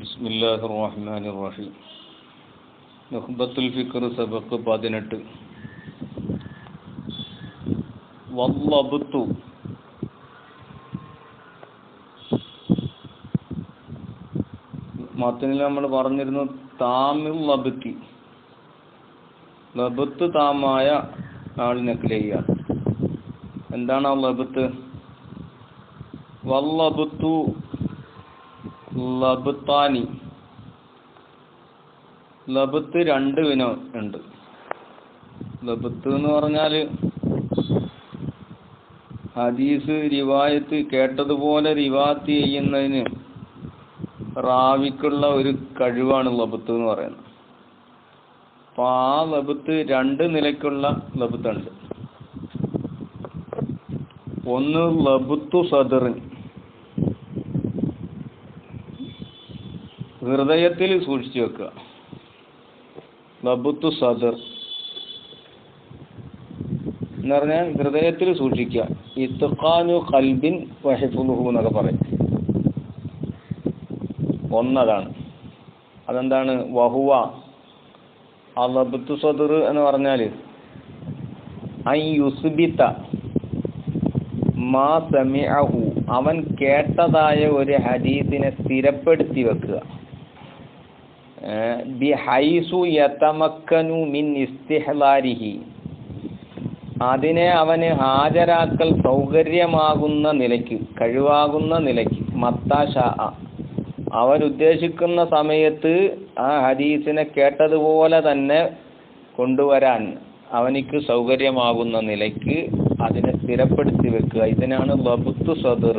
ബിസ്മില്ലാഹിർ റഹ്മാനിർ റഹീം. നുഖ്ബത്തുൽ ഫിക്ർ സബഖ് 18. വല്ലബ്തു മത്തനിൽ നമ്മൾ പറഞ്ഞിരുന്നു താമിൽ ലബ്തി, ലബ്ത്ത് താമായ ആളിനെക്കിലെയ്യാണ്. എന്താണ് ആ ലബ്ത്ത്? വല്ലബ്തു ലബ്താനി, ലബ്ത്ത് രണ്ട് വിനം ഉണ്ട്. ലബ്ത്ത് എന്ന് പറഞ്ഞാൽ ഹദീസ് റിവായത്ത് കേട്ടതുപോലെ റിവായത്ത് ചെയ്യുന്നതിന് റാവിക്കുള്ള ഒരു കഴിവാണ് ലബ്ത്ത് എന്ന് പറയുന്നത്. അപ്പോൾ ആ ലബ്ത്ത് രണ്ട് നിലയ്ക്കുള്ള ലബ്ത്തുണ്ട്. ഒന്ന് ലബ്ത്തു സദർ, ഹൃദയത്തിൽ സൂക്ഷിച്ചു വെക്കുക. ലബ്ത്തു സദർ എന്ന് പറഞ്ഞാൽ ഹൃദയത്തിൽ സൂക്ഷിക്കുക. ഇത്ഖാനു ഖൽബിൻ വഹിഫ്ളുഹു എന്നൊക്കെ പറയും. ഒന്നതാണ്. അതെന്താണ്? വഹുവ ആ ലബ്ത്തു സദർ എന്ന് പറഞ്ഞാൽ അൻ യുസ്ബിത മാ സമിഅഹു, അവൻ കേട്ടതായ ഒരു ഹദീസിനെ സ്ഥിരപ്പെടുത്തി വെക്കുക. ബിഹൈസു യതമക്കനു മിൻ ഇസ്തിഹ്ലാരിഹി, അതിനെ അവന് ഹാജരാക്കൽ സൗകര്യമാകുന്ന നിലയ്ക്ക്, കഴിവാകുന്ന നിലയ്ക്ക്. മത്താശ, അവരുദ്ദേശിക്കുന്ന സമയത്ത് ആ ഹദീസിനെ കേട്ടതുപോലെ തന്നെ കൊണ്ടുവരാൻ അവനിക്ക് സൗകര്യമാകുന്ന നിലയ്ക്ക് അതിനെ സ്ഥിരപ്പെടുത്തി വെക്കുക. ഇതിനാണ് ലബ്ത്തു സദർ,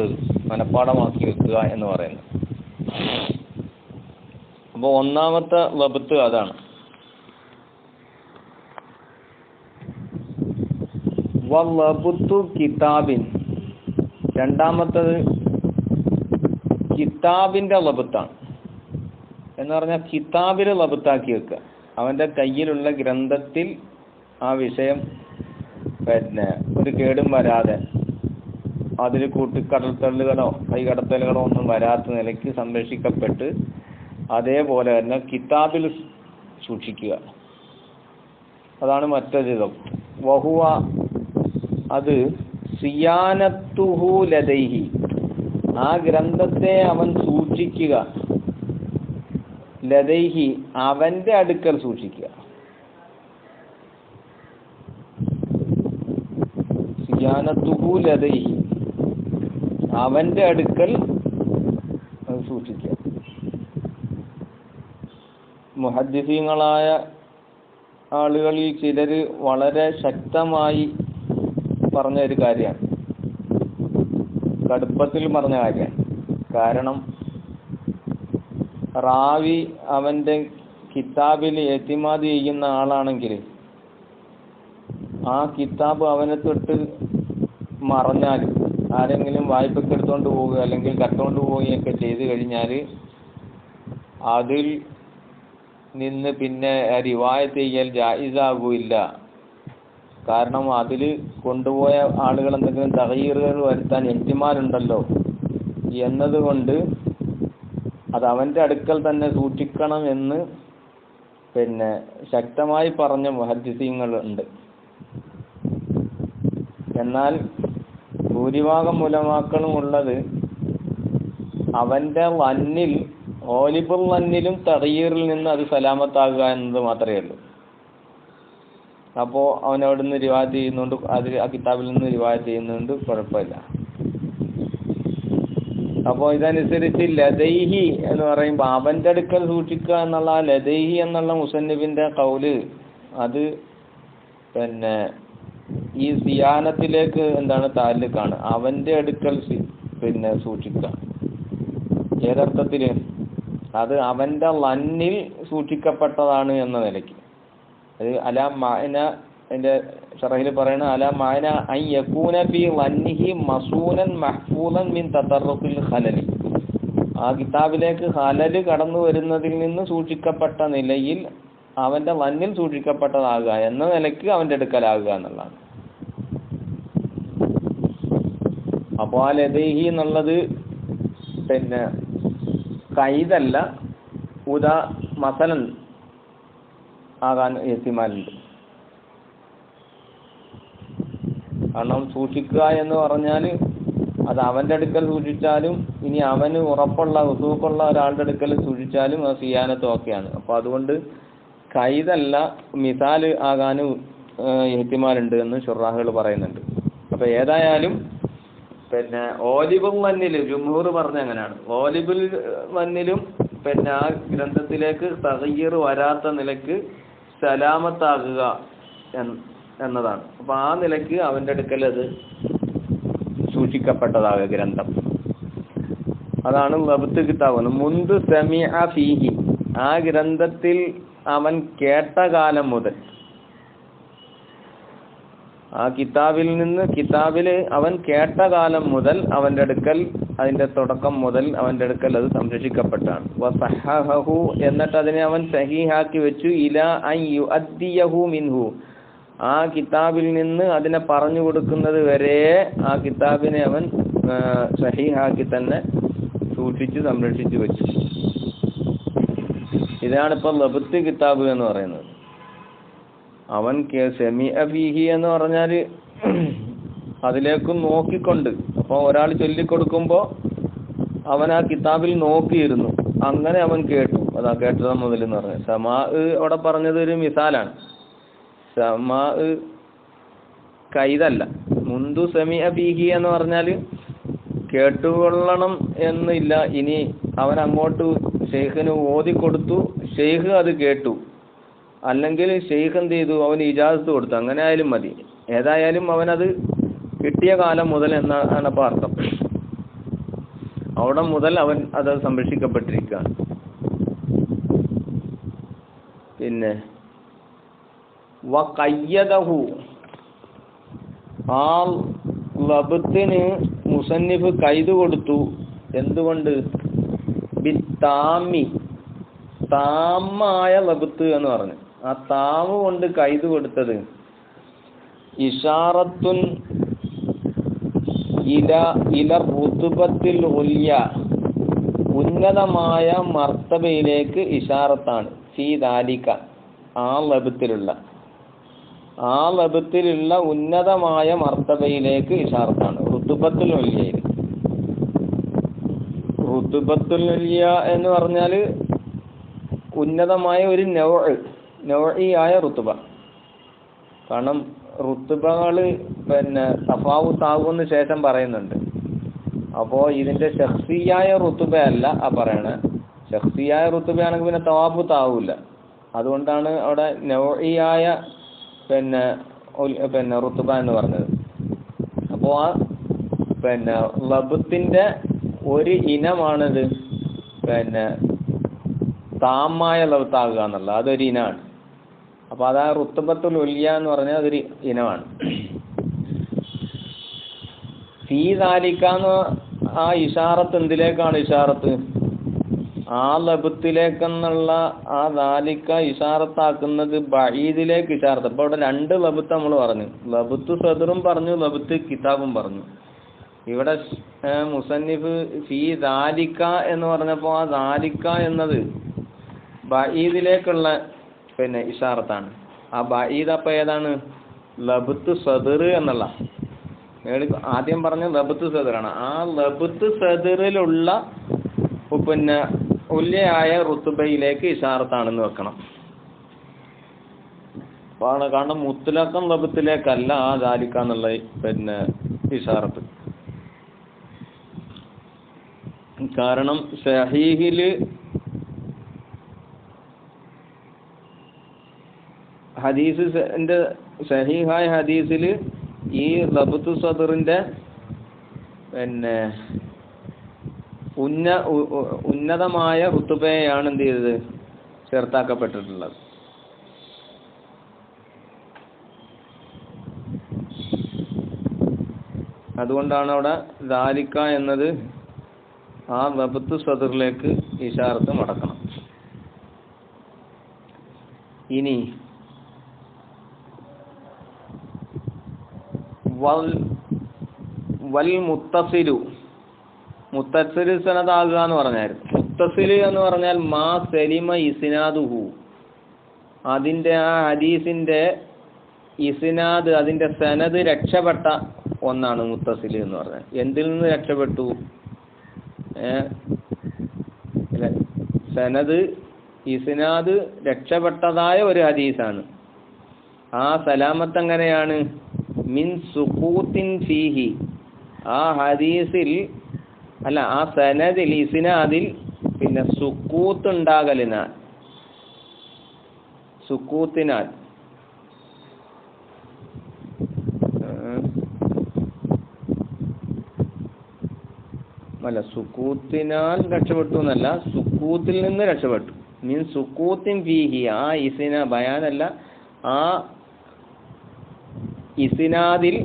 മനപ്പാടമാക്കി വെക്കുക എന്ന് പറയുന്നത്. അപ്പോൾ ഒന്നാമത്തെ ലബ്ത്ത് അതാണ്. വലബ്ത്തു കിതാബിൻ, രണ്ടാമത്തത് കിതാബിന്റെ ലബ്ത്താണ്. എന്ന് പറഞ്ഞാൽ കിതാബിൽ ലബ്ത്താക്കി വെക്കുക. അവന്റെ കയ്യിലുള്ള ഗ്രന്ഥത്തിൽ ആ വിഷയം ഒരു കേടും വരാതെ, അതിൽ കൂട്ടിക്കടത്തലുകളോ കൈകടത്തലുകളോ ഒന്നും വരാത്ത നിലയ്ക്ക് സംരക്ഷിക്കപ്പെട്ട് അതേപോലെ തന്നെ കിതാബിൽ സൂക്ഷിക്കുക. അതാണ് മറ്റൊരു വഹുവ, അത് സിയാനത്തുഹു ലദൈഹി, ആ ഗ്രന്ഥത്തെ അവൻ സൂക്ഷിക്കുക. ലദൈഹി, അവന്റെ അടുക്കൽ സൂക്ഷിക്കുക. സിയാനത്തുഹു ലദൈഹി, അവന്റെ അടുക്കൽ സൂക്ഷിക്കുക. മുഹദ്ദിസീങ്ങളായ ആളുകളിൽ ചിലർ വളരെ ശക്തമായി പറഞ്ഞ ഒരു കാര്യമാണ്, കടുപ്പത്തിൽ പറഞ്ഞ കാര്യമാണ്. കാരണം റാവി അവന്റെ കിതാബിൽ എത്തിമാദ് ചെയ്യുന്ന ആളാണെങ്കിൽ ആ കിതാബ് അവനെ തൊട്ട് മറഞ്ഞാൽ, ആരെങ്കിലും വായ്പയ്ക്ക് എടുത്തുകൊണ്ട് പോവുക അല്ലെങ്കിൽ കട്ടുകൊണ്ട് പോവുകയൊക്കെ ചെയ്തു കഴിഞ്ഞാൽ അതിൽ നിന്ന് പിന്നെ റിവായത്ത് ചെയ്യൽ ജായിസാകൂല്ല. കാരണം അതിൽ കൊണ്ടുപോയ ആളുകൾ എന്തെങ്കിലും തഗയീറുകൾ വരുത്താൻ എഹ്തിമാലുണ്ടല്ലോ എന്നതുകൊണ്ട് അത് അവൻ്റെ അടുക്കൽ തന്നെ സൂക്ഷിക്കണം എന്ന് ശക്തമായി പറഞ്ഞ മുഹദ്ദിസീങ്ങൾ ഉണ്ട്. എന്നാൽ ഭൂരിഭാഗം ഉലമാക്കളും ഉള്ളത് അവൻ്റെ വന്നിൽ, ഓലിബുൽ വന്നിലും തഗയീറിൽ നിന്ന് അത് സലാമത്താകുക എന്നത് മാത്രമേ ഉള്ളൂ. അപ്പോൾ അവൻ അവിടെ നിന്ന് റിവായത്ത് ചെയ്യുന്നുണ്ട്, അത് ആ കിതാബിൽ നിന്ന് റിവായത്ത് ചെയ്യുന്നുണ്ട്, കുഴപ്പമില്ല. അപ്പോൾ ഇതനുസരിച്ച് ലദൈഹി എന്ന് പറയുമ്പോൾ അവൻ്റെ അടുക്കൽ സൂക്ഷിക്കുക എന്നുള്ള ആ ലദൈഹി എന്നുള്ള മുസന്നിഫിന്റെ കൗല് അത് ഈ സിയാനത്തിലേക്ക് താല്ലുക്കാണ്. അവൻ്റെ അടുക്കൽ സൂക്ഷിക്കുക. ഏതർത്ഥത്തിൽ? അത് അവൻ്റെ ലന്നിൽ സൂക്ഷിക്കപ്പെട്ടതാണ് എന്ന നിലയ്ക്ക്. അത് അലാ മഅന, എൻ്റെ ശറഹിൽ പറയുന്ന അലാ മഅന അൻ യകൂന ഫീ ലന്നിഹി മസൂനൻ മഹ്ഫൂലൻ മിൻ തതററുൽ ഖലലി, ആ കിതാബിലേക്ക് ഖലൽ കടന്നു വരുന്നതിൽ നിന്ന് സൂക്ഷിക്കപ്പെട്ട നിലയിൽ അവൻ്റെ ലന്നിൽ സൂക്ഷിക്കപ്പെട്ടതാകുക എന്ന നിലയ്ക്ക് അവൻ്റെ അടുക്കലാകുക എന്നുള്ളതാണ്. അപ്പോൾ ആ ലദൈഹി എന്നുള്ളത് കൈതല്ല, മസലൻ ആകാൻ എഹ്തിമാലുണ്ട്. കാരണം സൂക്ഷിക്കുക എന്ന് പറഞ്ഞാൽ അത് അവൻ്റെ അടുക്കൽ സൂക്ഷിച്ചാലും ഇനി അവന് ഉറപ്പുള്ള ഉസൂക്കുള്ള ഒരാളുടെ അടുക്കൽ സൂക്ഷിച്ചാലും അത് സിയാനത്തും ഒക്കെയാണ്. അപ്പോൾ അതുകൊണ്ട് കൈതല്ല മിസാല് ആകാനും എഹ്തിമാലുണ്ട് എന്ന് ശുറാഹുകൾ പറയുന്നുണ്ട്. അപ്പോൾ ഏതായാലും പിന്നെ ഓലിബുൽ മന്നിൽ ജുംഹൂർ പറഞ്ഞ അങ്ങനെയാണ്. ഓലിബുൽ മന്നിലും പിന്നെ ആ ഗ്രന്ഥത്തിലേക്ക് തഗയ്യുർ വരാത്ത നിലക്ക് സലാമത്താകുക എന്നതാണ്. അപ്പോൾ ആ നിലക്ക് അവൻ്റെ അടുക്കൽ അത് സൂക്ഷിക്കപ്പെട്ടതാകുക ഗ്രന്ഥം. അതാണ് ലബ്ത് കിതാബ്. മുൻദു സമിഅ ഫീഹി, ആ ഗ്രന്ഥത്തിൽ അവൻ കേട്ട കാലം മുതൽ, ആ കിതാബിൽ അവൻ കേട്ട കാലം മുതൽ അവൻ്റെ അടുക്കൽ, അതിൻ്റെ തുടക്കം മുതൽ അവൻ്റെ അടുക്കൽ അത് സംരക്ഷിക്കപ്പെട്ടാണ്. വസഹഹു, എന്നിട്ട് അതിനെ അവൻ സഹീഹാക്കി വെച്ചു. ഇലാ അൻ യുഅദ്ദിയഹു മിൻഹു, ആ കിതാബിൽ നിന്ന് അതിനെ പറഞ്ഞു കൊടുക്കുന്നത് വരെ ആ കിതാബിനെ അവൻ സഹീഹാക്കി തന്നെ സൂക്ഷിച്ച് സംരക്ഷിച്ചു വെച്ചു. ഇതാണിപ്പോൾ ലബ്ത് കിതാബ് എന്ന് പറയുന്നത്. അവൻ സമിഅ ഫീഹി എന്ന് പറഞ്ഞാൽ അതിലേക്കും നോക്കിക്കൊണ്ട്, അപ്പോൾ ഒരാൾ ചൊല്ലിക്കൊടുക്കുമ്പോൾ അവൻ ആ കിതാബിൽ നോക്കിയിരുന്നു, അങ്ങനെ അവൻ കേട്ടു. അതാ കേട്ടത് മുതൽ എന്ന് പറഞ്ഞത്. സമാ അവിടെ പറഞ്ഞത് ഒരു മിസാലാണ്. സമാ കൈതല്ല. മുൻദു സമിഅ ഫീഹി എന്ന് പറഞ്ഞാൽ കേട്ടുകൊള്ളണം എന്നില്ല. ഇനി അവൻ അങ്ങോട്ട് ഷെയ്ഖിന് ഓതി കൊടുത്തു, ഷെയ്ഖ് അത് കേട്ടു, അല്ലെങ്കിൽ ഷെയ്ഖ് എന്ത് ചെയ്തു, അവന് ഇജാസത്ത് കൊടുത്തു, അങ്ങനെ ആയാലും മതി. ഏതായാലും അവനത് കിട്ടിയ കാലം മുതൽ എന്നാണ് അപ്പോൾ അർത്ഥം. അവിടെ മുതൽ അവൻ അത് സംരക്ഷിക്കപ്പെട്ടിരിക്കുകയാണ്. പിന്നെ വഖയ്യദഹു, ആ ലബ്ത്തിന് മുസന്നിഫ് കൈത് കൊടുത്തു. എന്തുകൊണ്ട്? ബിത്താമി, താമായ ലബ്ത്ത് എന്ന് പറഞ്ഞു. ആ താമ് കൊണ്ട് കൈത് കൊടുത്തത് ഇഷാറത്തുൻ ഇല റുതുബത്തിൽ ഉല്യ, ഉന്നതമായ മർത്തബയിലേക്ക് ഇഷാറത്താണ്. ഫീ ദാലിക, ആ ലബ്ത്തിലുള്ള ഉന്നതമായ മർത്തബയിലേക്ക് ഇഷാറത്താണ്. റുതുബത്തുൽ ഉല്യയിൽ, റുതുബത്തുൽ ഉല്യ എന്ന് പറഞ്ഞാൽ ഉന്നതമായ ഒരു നൗഇയായ റുതുബ. കാരണം റുതുബകൾ പിന്നെ തഫാവുത്താകുമെന്ന് ശേഷം പറയുന്നുണ്ട്. അപ്പോൾ ഇതിൻ്റെ ശഖ്സിയായ റുതുബയല്ല ആ പറയണേ. ശഖ്സിയായ റുതുബയാണെങ്കിൽ പിന്നെ തവാഫുത്താവില്ല. അതുകൊണ്ടാണ് അവിടെ നൗഇയായ പിന്നെ റുതുബ എന്ന് പറഞ്ഞത്. അപ്പോൾ ആ പിന്നെ ലബ്ത്തിൻ്റെ ഒരു ഇനമാണിത്, പിന്നെ താമായ ലബ്ത്താകുക എന്നുള്ളത്. അതൊരു ഇനമാണ്. അപ്പോൾ അത് ആ റുത്തുബത്തുൽ ഉല്യ എന്ന് പറഞ്ഞാൽ അതൊരു ഇനമാണ്. ഫീ ദാലിക എന്ന് ആ ഇഷാറത്ത് എന്തിലേക്കാണ് ഇഷാറത്ത്? ആ ലബ്ത്തിലേക്കെന്നുള്ള ആ ദാലിക ഇഷാറത്താക്കുന്നത് ബഈദിലേക്ക് ഇഷാറത്ത്. അപ്പോൾ ഇവിടെ രണ്ട് ലബ്ത്ത് നമ്മൾ പറഞ്ഞു. ലബ്ത്ത് സദറും പറഞ്ഞു, ലബ്ത്ത് കിതാബും പറഞ്ഞു. ഇവിടെ മുസന്നിഫ് ഫീ ദാലിക എന്ന് പറഞ്ഞപ്പോൾ ആ ദാലിക എന്നത് ബഈദിലേക്കുള്ള പിന്നെ ഇഷാറത്താണ്. ആ ബഈദ് അപ്പോൾ ഏതാണ്? ലബ്ത്ത് സദർ എന്നുള്ള. ആദ്യം പറഞ്ഞ ലബ്ത്ത് സദറാണ്. ആ ലബ്ത്ത് സദറിലുള്ള പിന്നെ ഉല്യയായ റുതുബയിലേക്ക് ഇഷാറത്താണെന്ന് വെക്കണം. കാരണം മുത്ലഖൻ ലബ്ത്തിലേക്കല്ല ആ ദാലിക എന്നുള്ള പിന്നെ ഇഷാറത്ത്. കാരണം സഹീഹില് ഹദീസിന്റെ സഹീഹായ ഹദീസിൽ ഈ ലബ്തു സദറിന്റെ പിന്നെ ഉന്നതമായ റുതുബയാണ് എന്ത് ചെയ്തത്? ചേർത്താക്കപ്പെട്ടിട്ടുള്ളത്. അതുകൊണ്ടാണ് അവിടെ ദാലിക എന്നത് ആ ലബ്തു സദറിലേക്ക് ഇഷാറത്ത് മടക്കണം. ഇനി വൽ മുത്തസിലു, മുത്തസിൽ സനദാകുക എന്ന് പറഞ്ഞായിരുന്നു. മുത്തസിൽ എന്ന് പറഞ്ഞാൽ മാ സലിമ ഇസ്നാദുഹു, അതിൻ്റെ ആ ഹദീസിൻ്റെ ഇസ്നാദ്, അതിൻ്റെ സനദ് രക്ഷപ്പെട്ട ഒന്നാണ് മുത്തസിൽ എന്ന് പറഞ്ഞാൽ. എന്തിൽ നിന്ന് രക്ഷപ്പെട്ടു? സനദ് ഇസ്നാദ് രക്ഷപ്പെട്ടതായ ഒരു ഹദീസാണ്. ആ സലാമത്ത് എങ്ങനെയാണ്? മിൻ സുഖൂത്തിൻ ഫീഹി, ആ ഹദീസിൽ അല്ല ആ സനദിൽ ഇസ്നാദിൽ പിന്നെ സുക്കൂത്ത് ഉണ്ടാകലിനാൽ, സുക്കൂത്തിനാൽ അല്ല സുക്കൂത്തിനാൽ രക്ഷപ്പെട്ടു എന്നല്ല, സുക്കൂത്തിൽ നിന്ന് രക്ഷപ്പെട്ടു. മീൻ സുക്കൂത്തിൻ ഫീഹി, ആ ഇസ്ന ബയാനല്ല, ആ ഇസ്നാദിൽ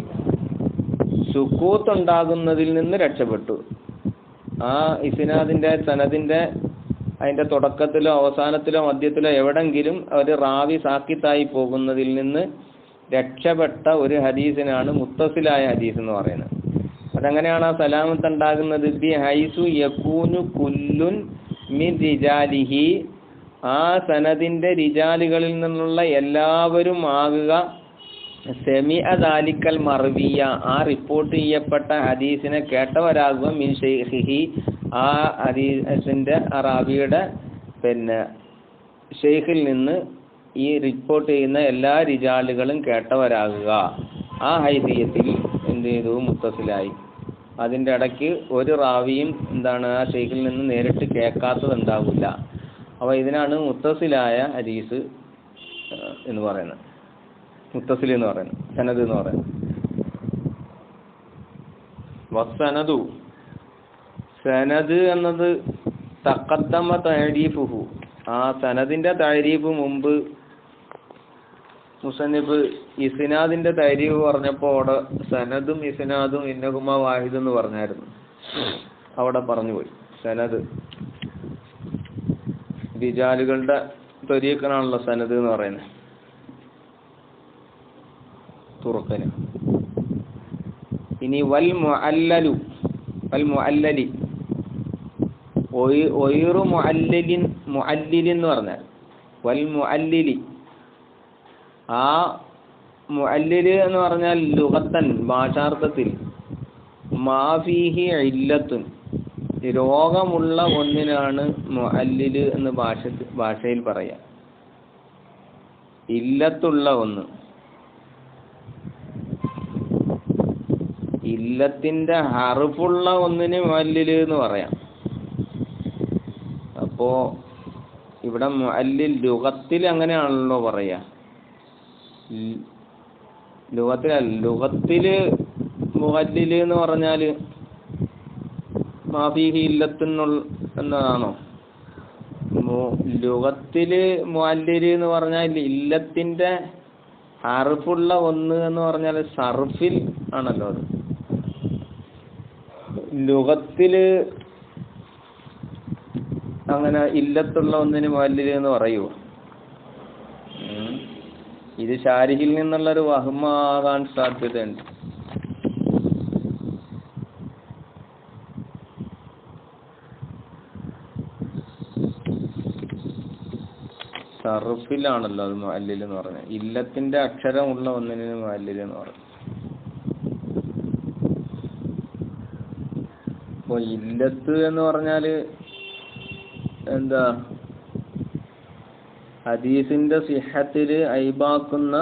സുക്കൂത്ത് ഉണ്ടാകുന്നതിൽ നിന്ന് രക്ഷപ്പെട്ടു. ആ ഇസ്നാദിന്റെ സനദിന്റെ അതിന്റെ തുടക്കത്തിലോ അവസാനത്തിലോ മധ്യത്തിലോ എവിടെങ്കിലും ഒരു റാവി സാക്കിത്തായി പോകുന്നതിൽ നിന്ന് രക്ഷപ്പെട്ട ഒരു ഹദീസിനാണ് മുത്തസിലായ ഹദീസ് എന്ന് പറയുന്നത്. അതെങ്ങനെയാണ് ആ സലാമത്ത് ഉണ്ടാകുന്നത്? ബി ഹൈസു യകൂനു കുല്ലുൻ മിൻ റിജാലിഹി, ആ സനദിന്റെ റിജാലുകളിൽ നിന്നുള്ള എല്ലാവരും ആകുക സെമിഅ ദാലിക്കൽ മർവിയ, ആ റിപ്പോർട്ട് ചെയ്യപ്പെട്ട ഹദീസിനെ കേട്ടവരാകുക മിൻ ഷെയ്ഖിഹി, ആ ഹദീസിന്റെ ആ റാവിയുടെ പിന്നെ ഷെയ്ഖിൽ നിന്ന് ഈ റിപ്പോർട്ട് ചെയ്യുന്ന എല്ലാ റിജാലുകളും കേട്ടവരാകുക. ആ ഹൈസിയത്തിൽ എന്ത് ചെയ്തു? മുത്തസിലായി. അതിൻ്റെ ഇടയ്ക്ക് ഒരു റാവിയും എന്താണ് ആ ഷെയ്ഖിൽ നിന്ന് നേരിട്ട് കേൾക്കാത്തത് ഉണ്ടാവില്ല. അപ്പോൾ ഇതിനാണ് മുത്തസിലായ ഹദീസ് എന്ന് പറയുന്നത്, മുത്തസിൽ എന്ന് പറയുന്നത്, സനദ് എന്ന് പറയുന്നത്. വസ്സനദു, സനദ് എന്നത് തഖദ്ദമ തഅരീഫുഹു, ആ സനദിന്റെ തഅരീഫ് മുമ്പ് മുസന്നിഫ് ഇസ്നാദിന്റെ തഅരീഫ് പറഞ്ഞപ്പോൾ അവിടെ സനദും ഇസ്നാദും ഇന്നഹുമ വാഹിദ് എന്ന് പറഞ്ഞായിരുന്നു. അവിടെ പറഞ്ഞുപോയി സനദ് റിജാലുകളുടെ ത്വരീഖനാണല്ലോ സനദ് എന്ന് പറയുന്നത്, തുറക്കന്. ഇനി വൽ മുഅല്ലലു, വൽ മുഅല്ലലി, ഒയറു മുഅല്ലിലിൻ, മുഅല്ലിലിൻ എന്ന് പറഞ്ഞാൽ വൽ മുഅല്ലിലി, ആ മുഅല്ലില് എന്ന് പറഞ്ഞാൽ ലുഗത്തൻ, ഭാഷാർത്ഥത്തിൽ മാഫീഹി ഇല്ലത്തുൻ, രോഗമുള്ള ഒന്നിനാണ് മുഅല്ലില് എന്ന് ഭാഷയിൽ പറയാം. ഇല്ലത്തുള്ള ഒന്ന്, ഇല്ലത്തിന്റെ ഹർഫുള്ള ഒന്നിന് മുഅല്ലില് എന്ന് പറയാം. അപ്പോ ഇവിടെ മുഅല്ലിൽ ലുഗത്തിൽ അങ്ങനെയാണല്ലോ പറയാ. ലുഗത്തില് മുഅല്ലില് എന്ന് പറഞ്ഞാല് മാഫീഹി ഇല്ലത്തുന്നുള്ള എന്നതാണോ? ലുഗത്തില് മുഅല്ലില് എന്ന് പറഞ്ഞാൽ ഇല്ലത്തിന്റെ ഹർഫുള്ള ഒന്ന് എന്ന് പറഞ്ഞാൽ സർഫിൽ ആണല്ലോ അത്. ലുഗത്തില് അങ്ങനെ ഇല്ലത്തുള്ള ഒന്നിന് മുഅല്ലില് എന്ന് പറയുമോ? ഇത് ശാരിഹിൽ നിന്നുള്ളൊരു വഹ്മാകാൻ സാധ്യതയുണ്ട്. സർഫിലാണല്ലോ അത് മുഅല്ലിൽ എന്ന് പറഞ്ഞത്. ഇല്ലത്തിന്റെ അക്ഷരമുള്ള ഒന്നിന് മുഅല്ലിൽ എന്ന് പറഞ്ഞു. അപ്പൊ ഇല്ലത്ത് എന്ന് പറഞ്ഞാല് എന്താ? ഹദീസിന്റെ സിഹത്തില് ഐബാക്കുന്ന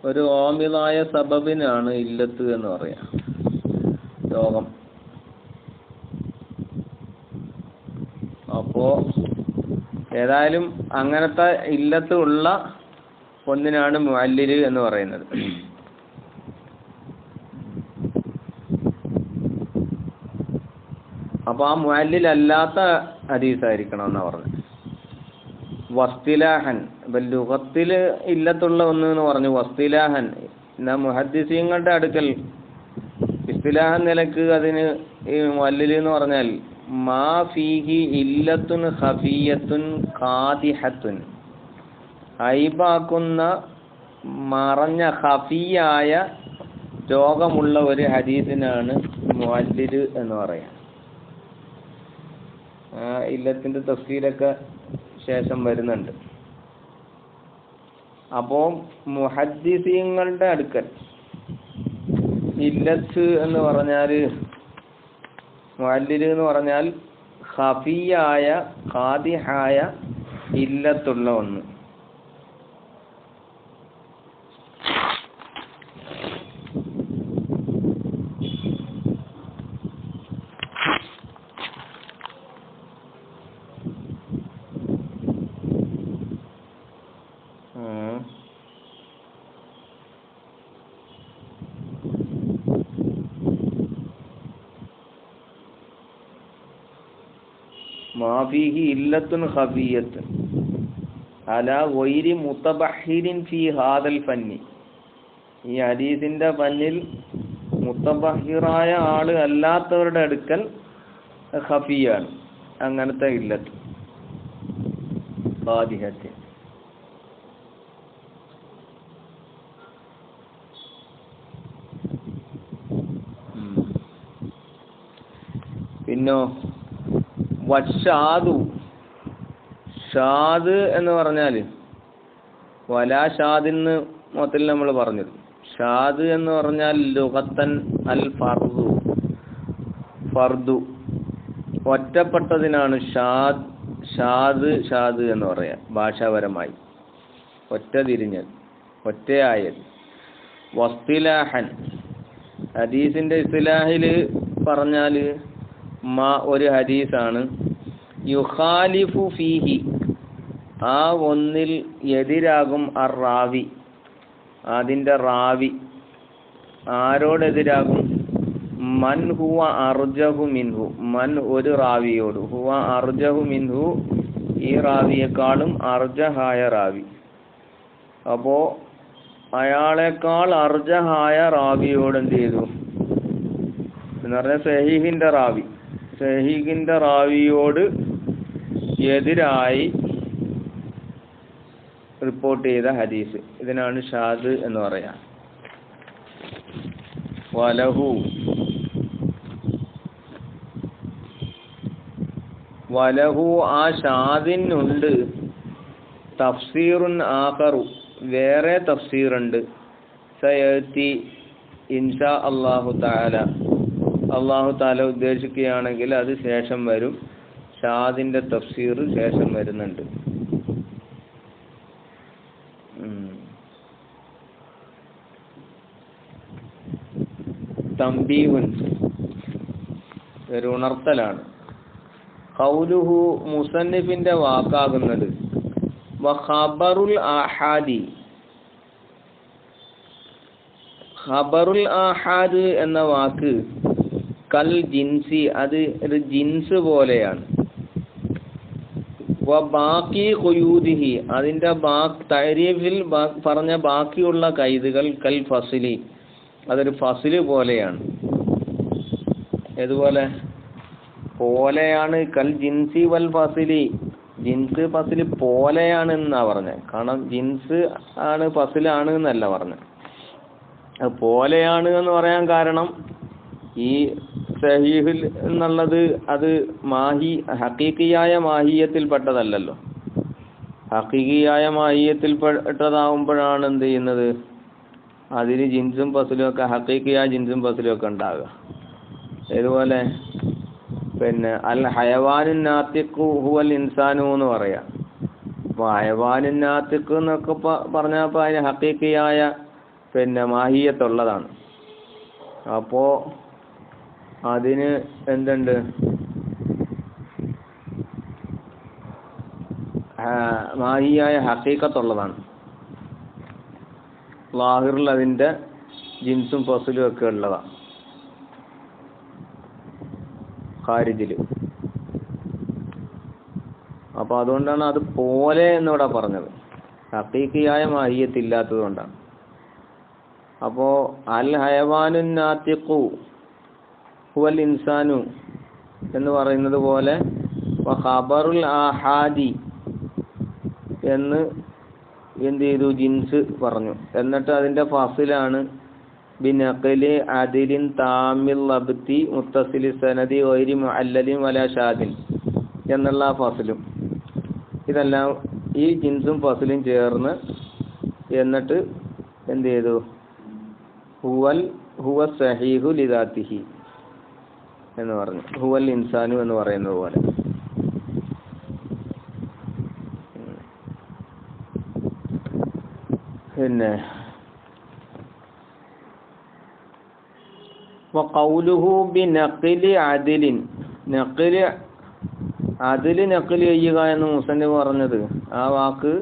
ഒരു ഓമിലായ സബബിനാണ് ഇല്ലത്ത് എന്ന് പറയാം, രോഗം. അപ്പോ ഏതായാലും അങ്ങനത്തെ ഇല്ലത്ത് ഉള്ള ഒന്നിനാണ് മുഅല്ലില് എന്ന് പറയുന്നത്. അപ്പൊ ആ മുഅല്ലിൽ അല്ലാത്ത ഹദീസായിരിക്കണം എന്നാ പറഞ്ഞത്. വസ്തിലാഹൻ, ഇപ്പൊ ലുഗത്തില് ഇല്ലത്തുള്ള ഒന്ന് എന്ന് പറഞ്ഞു. വസ്തിലാഹൻ എന്നാ മുഹദ്ദിസീങ്ങളുടെ അടുക്കൽ ഇസ്തിലാഹൻ നിലക്ക് അതിന് ഈ മുഅല്ലിൽ എന്ന് പറഞ്ഞാൽ മാ ഫീഹി ഇല്ലത്തുൻ ഖഫിയത്തുൻ ഖാദിഹത്തുൻ, ഐബാക്കുന്ന മറഞ്ഞ ഖഫിയായ രോഗമുള്ള ഒരു ഹദീസിനാണ് മുഅല്ലിൽ എന്ന് പറയാം. ഇല്ലത്തിന്റെ തഫ്സീലൊക്കെ ശേഷം വരുന്നുണ്ട്. അപ്പോൾ മുഹദ്ദിസീങ്ങളുടെ അടുക്കൽ ഇല്ലത്ത് എന്ന് പറഞ്ഞാൽ, മുഅല്ലിൽ എന്ന് പറഞ്ഞാൽ ഖഫിയായ ഖാദിഹായ ഇല്ലത്തുള്ള ഒന്ന്. മാഫീഹി ഇല്ലത്തുൻ ഖഫിയ്യത്തുൻ അലാ ഗൈരി മുതബഹിരിൻ ഫീ ഹാദൽ ഫന്നി. ഈ ഹദീസിന്റെ ഫന്നിൽ മുതബഹിറായ ആള് അല്ലാത്തവരുടെ അടുക്കൽ ഖഫിയാണ് അങ്ങനത്തെ ഇല്ലത്ത് ഖാദിഹത്ത്. പിന്നോ വഷാദു, ഷാദ് എന്ന് പറഞ്ഞാൽ വലാ ഷാദിന്ന് മൊത്തത്തിൽ നമ്മൾ പറഞ്ഞത്. ഷാദ് എന്ന് പറഞ്ഞാൽ ലുഗത്തൻ അൽ ഫർദു, ഫർദു ഒറ്റപ്പെട്ടതിനാണ് ഷാദ്, ഷാദ് എന്ന് പറയാം ഭാഷാപരമായി. ഒറ്റ തിരിഞ്ഞത്, ഒറ്റയായത്. വസ്തിലാഹൻ, ഹദീസിന്റെ ഇസ്തിലാഹിൽ പറഞ്ഞാൽ ഒരു ഹദീസാണ് യുഖാലിഫു ഫീഹി, ആ ഒന്നിൽ എതിരാകും അർ റാവി, അതിന്റെ റാവി. ആരോടെതിരാകും? മൻ ഹുവ അർജഹു മിൻഹു, മൻ ഒരു റാവിയോട്, ഹുവ അർജഹു മിൻഹു ഈ റാവിയെക്കാളും അർജഹായ റാവി. അപ്പോ അയാളെക്കാൾ അർജഹായ റാവിയോട് എന്ത് ചെയ്തു എന്ന് പറഞ്ഞാൽ സഹീഹിന്റെ റാവി, സഹീഹിന്റെ റാവിയോട് എതിരായി റിപ്പോർട്ട് ചെയ്ത ഹദീസ്, ഇതിനാണ് ഷാദ് എന്ന് പറയാ. വലഹു ആ ഷാദിനുണ്ട് തഫ്സീറുൻ ആഖറു, വേറെ തഫ്സീറുണ്ട്. സയഅതി ഇൻഷാ അല്ലാഹു തആല, അല്ലാഹു തആല ഉദ്ദേശിക്കുകയാണെങ്കിൽ അത് ശേഷം വരും. ഷാദിന്റെ തഫ്സീർ ശേഷം വരുന്നുണ്ട്. തംബീഹുൻ, ഒരു ഉണർത്തലാണ്. ഖൗലുഹു, മുസന്നിഫിന്റെ വാക്കാകുന്നത്. വഖബറുൽ ആഹാദി, ഖബറുൽ ആഹാദ് എന്ന വാക്ക് കൽ ജിൻസി, അത് ഒരു ജിൻസ് പോലെയാണ്. ബാക്കി ഖുയൂദിഹി, അതിന്റെ തഅരീഫിൽ പറഞ്ഞ ബാക്കിയുള്ള കൈതുകൾ കൽ ഫസ്ലി, അതൊരു ഫസ്ല് പോലെയാണ്. ഏതുപോലെ? പോലെയാണ്. കൽ ജിൻസി വൽ ഫസ്ലി, ജിൻസ് ഫസ്ല് പോലെയാണ് എന്നാ പറഞ്ഞത്. കാരണം ജിൻസ് ആണ് ഫസ്ലാണ് എന്നല്ല പറഞ്ഞത്. പോലെയാണ് എന്ന് പറയാൻ കാരണം ഈ സഹീഹിൽ എന്നുള്ളത് അത് ഹഖീഖിയായ മാഹിയത്തിൽ പെട്ടതല്ലല്ലോ. ഹഖീഖിയായ മാഹിയത്തിൽ പെട്ടതാവുമ്പോഴാണ് എന്ത് ചെയ്യുന്നത്, അതിന് ജിൻസും ഫസ്ലും ഒക്കെ, ഹഖീഖിയായ ജിൻസും ഫസ്ലും ഒക്കെ ഉണ്ടാകുക. ഇതുപോലെ പിന്നെ അൽ ഹയവാനുൻ നാത്തിഖു ഹുവൽ ഇൻസാനു എന്ന് പറയാം. അപ്പോൾ ഹയവാനുൻ നാത്തിഖ് എന്നൊക്കെ പറഞ്ഞപ്പോൾ അതിന് ഹഖീഖിയായ പിന്നെ മാഹിയത്തുള്ളതാണ്. അപ്പോ അതിന് എന്തുണ്ട്, മാഹിയായ ഹഖീഖത്തുള്ളതാണ്. ലാഹിറിൽ അതിന്റെ ജിൻസും ഫസ്ലും ഒക്കെ ഉള്ളതാണ് ഖാരിജില്. അപ്പൊ അതുകൊണ്ടാണ് അത് പോലെ എന്നിവിടെ പറഞ്ഞത്, ഹഖീഖിയായ മാഹിയത്തില്ലാത്തത് കൊണ്ടാണ്. അപ്പോ അൽ ഹയവാനുൻ നാത്തിഖു ഹുവൽ ഇൻസാനു എന്ന് പറയുന്നത് പോലെ ഖബറുൽ ആഹാദി എന്ന് എന്ത് ചെയ്തു, ജിൻസ് പറഞ്ഞു. എന്നിട്ട് അതിന്റെ ഫസിലാണ് ബിനഖലി അദിലിൻ താമിൽ ലബ്തി മുത്തസിലി സനദി ഗൈരി മുഅല്ലലിൻ വലാ ഷാദിൻ എന്നുള്ള ഫസിലും ഇതെല്ലാം ഈ ജിൻസും ഫസിലും ചേർന്ന് എന്നിട്ട് എന്ത് ചെയ്തു ഹുവ സഹീഹു ലിദാത്തിഹി എന്ന് പറഞ്ഞു. ഹുവൽ ഇൻസാനു എന്ന് പറയുന്നത് പോലെ. പിന്നെ വഖൗലുഹു ബിനഖ്ലി അദ്ലിൻ, നഖ്ല് അതില് നഖ്ല് ചെയ്യുക എന്ന് മുസന്നിഫ് പറഞ്ഞത് ആ വാക്ക്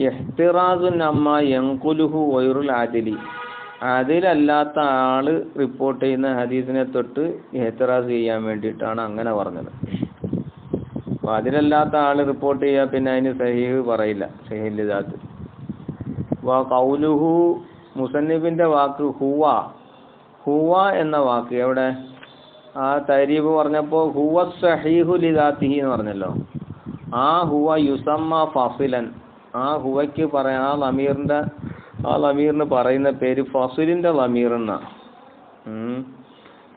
ഇഹ്തിറാസുൻ അമ്മാ യൻഖുലുഹു ഗൈറുൽ ആദിലി, അതിലല്ലാത്ത ആള് റിപ്പോർട്ട് ചെയ്യുന്ന ഹദീസിനെ തൊട്ട് ഇഹ്തിറാസ് ചെയ്യാൻ വേണ്ടിയിട്ടാണ് അങ്ങനെ പറഞ്ഞത്. അപ്പോൾ അതിലല്ലാത്ത ആള് റിപ്പോർട്ട് ചെയ്യാൻ പിന്നെ അതിന് സഹീഹ് പറയില്ല, സഹീഹ് ലിദാത്ത്. ഖൗലുഹു മുസന്നിഫിന്റെ വാക്ക് ഹുവ എന്ന വാക്ക് എവിടെ ആ തരീബ് പറഞ്ഞപ്പോൾ ഹുവ സഹീഹു ലിദാത്തിഹി എന്ന് പറഞ്ഞല്ലോ. ആ ഹുവ യുസമ്മ ഫസിലൻ, ആ ഹുവയ്ക്ക് പറയാൻ ആ ലമീറിന് പറയുന്ന പേര് ഫസിലിന്റെ ലമീർ എന്നാ.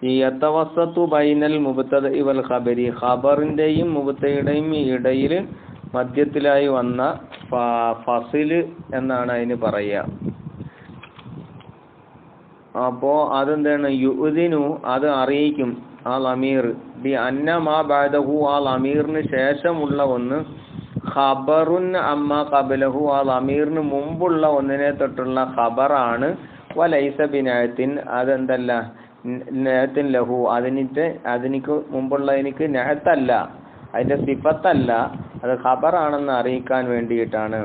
ഈ യതവസ്സതു ബൈനൽ മുബ്തദഇ വൽ ഖബരി, ഖബറിന്റെയും മുബ്തദയുടെയും ഇടയിൽ മധ്യത്തിലായി വന്ന ഫസില് എന്നാണ് അതിന് പറയുക. അപ്പോ അതെന്താണ് യുദിനു, അത് അറിയിക്കും ആ ലമീർ ബി അന്ന മാ ബഅദഹു, ആ ലമീറിന് ശേഷമുള്ള ഒന്ന് ഖബറുൻ അമ്മ ഖബലഹു, ആ ലമീറിന് മുമ്പുള്ള ഒന്നിനെ തൊട്ടുള്ള ഖബറാണ്. വലൈസ ബിനഅത്തിൻ, അതെന്തല്ല നഅത്തിൻ ലഹു, അതിനിക്ക് മുമ്പുള്ളതിനിക്ക് നഅത്തല്ല, അതിന്റെ സിഫത്തല്ല, അത് ഖബറാണെന്ന് അറിയിക്കാൻ വേണ്ടിയിട്ടാണ്.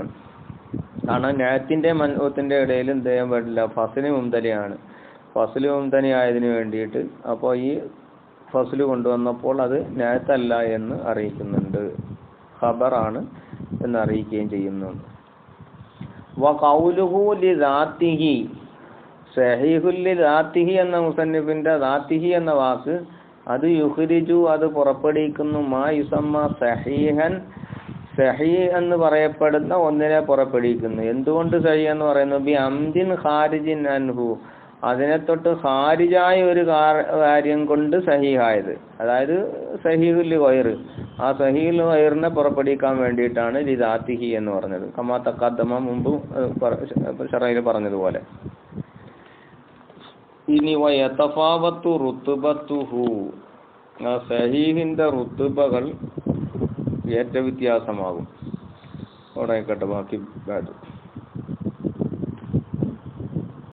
കാരണം നഅത്തിന്റെ മൻഊത്തിന്റെ ഇടയിൽ എന്ത് ചെയ്യാൻ പാടില്ല, ഫസ്ല് മുംതനിയാണ്. ഫസ്ല് മുംതനി ആയതിനു വേണ്ടിയിട്ട് അപ്പോൾ ഈ ഫസ്ല് കൊണ്ടുവന്നപ്പോൾ അത് നഅത്തല്ല എന്ന് അറിയിക്കുന്നുണ്ട്, ഖബറാണ് എന്ന് അറിയിക്കുകയും ചെയ്യുന്നുണ്ട്. വഖൗലുഹു ലിദാത്തിഹി, സഹീഹുൽ ലിദാത്തിഹി എന്ന മുസന്നിഫിന്റെ ദാത്തിഹി എന്ന വാക്ക് അത് യുഖ്രിജു, അത് പുറപ്പെടുവിക്കുന്നു മാ യുസമ്മ സഹീഹൻ, സഹീഹ് എന്ന് പറയപ്പെടുന്ന ഒന്നിനെ പുറപ്പെടുവിക്കുന്നു. എന്തുകൊണ്ട് സഹീഹ് എന്ന് പറയുന്നു? ബി അംദിൻ ഖാരിജിൻ അൻഹു, അതിനെ തൊട്ട് ഖാരിജായ ഒരു കാര്യം കൊണ്ട് സഹീഹായത്, അതായത് സഹീഹുൽ ഗൈർ, ആ സഹീഹുൽ ഗൈറിനെ പുറപ്പെടുവിക്കാൻ വേണ്ടിയിട്ടാണ് ലിദാത്തിഹി എന്ന് പറഞ്ഞത്. കമാ തഖദ്ദമ, മുമ്പ് ശറയിൽ പറഞ്ഞതുപോലെ. ഇനി വയതഫാവത്തു റുത്ബത്തുഹു, ആ സഹീഹിന്റെ റുത്ബകൾ ഏറ്റ വ്യത്യാസമാകും. അവിടെ കേട്ടോ ബാക്കി